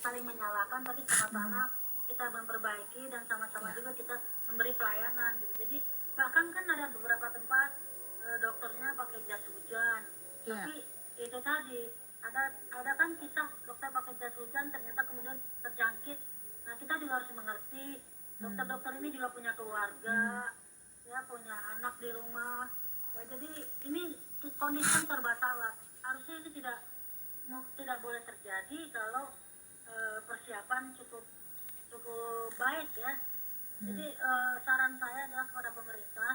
saling menyalahkan, tapi sama-sama kita memperbaiki dan sama-sama juga kita memberi pelayanan gitu. Jadi bahkan kan ada beberapa tempat dokternya pakai jas hujan, tapi itu tadi ada kan kisah dokter pakai jas hujan ternyata kemudian terjangkit. Nah kita juga harus mengerti dokter-dokter ini juga punya keluarga, ya punya anak di rumah. Ya, jadi ini kondisi serba salah. Harusnya itu tidak boleh terjadi kalau persiapan cukup baik ya. Jadi saran saya adalah kepada pemerintah,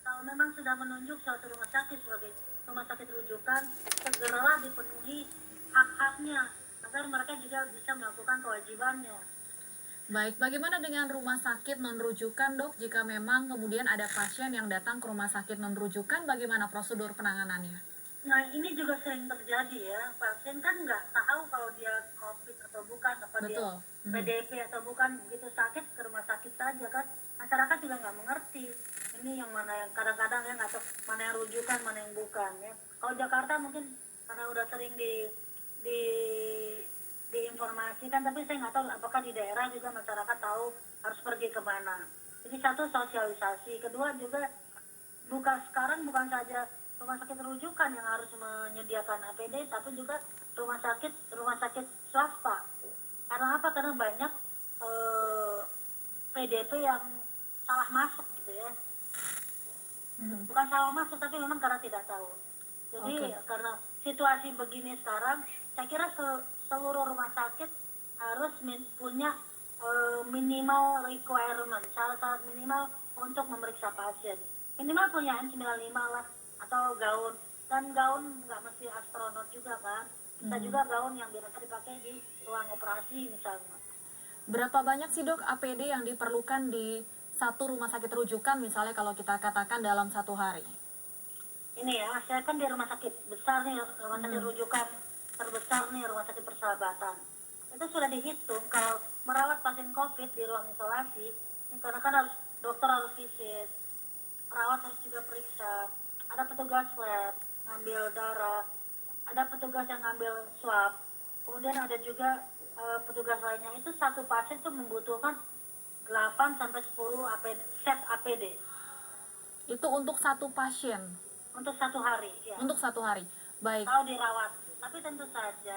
kalau memang sudah menunjuk suatu rumah sakit sebagai rumah sakit rujukan, segeralah dipenuhi hak-haknya agar mereka juga bisa melakukan kewajibannya. Baik, bagaimana dengan rumah sakit non-rujukan, Dok? Jika memang kemudian ada pasien yang datang ke rumah sakit non-rujukan, bagaimana prosedur penanganannya? Nah ini juga sering terjadi ya, pasien kan nggak tahu kalau dia COVID atau bukan, apa dia Betul. PDP atau bukan, begitu sakit ke rumah sakit saja kan, masyarakat juga nggak mengerti ini yang mana yang kadang-kadang ya nggak tahu mana yang rujukan mana yang bukan ya. Kalau Jakarta mungkin karena udah sering di diinformasikan, tapi saya nggak tahu apakah di daerah juga masyarakat tahu harus pergi kemana. Jadi satu sosialisasi, kedua juga sekarang bukan saja rumah sakit rujukan yang harus menyediakan APD, tapi juga rumah sakit swasta. Karena apa? Karena banyak PDP yang salah masuk gitu ya. Bukan salah masuk, tapi memang karena tidak tahu. Jadi karena situasi begini sekarang, saya kira seluruh rumah sakit harus punya minimal requirement, syarat minimal untuk memeriksa pasien. Minimal punya N95 lah, atau gaun. Dan gaun nggak mesti astronot juga kan. Bisa juga gaun yang biasa dipakai di ruang operasi misalnya. Berapa banyak sih, Dok, APD yang diperlukan di satu rumah sakit rujukan, misalnya kalau kita katakan dalam satu hari? Ini ya, saya kan di rumah sakit besar nih, rumah sakit rujukan terbesar nih, rumah sakit Persahabatan. Itu sudah dihitung kalau merawat pasien COVID di ruang isolasi, ini karena kan dokter harus visit, perawat harus juga periksa, ada petugas lab, ngambil darah, ada petugas yang ngambil swab, kemudian ada juga petugas lainnya. Itu satu pasien itu membutuhkan 8 sampai 10 set APD. Itu untuk satu pasien? Untuk satu hari, ya. Untuk satu hari, baik. Kalau dirawat, tapi tentu saja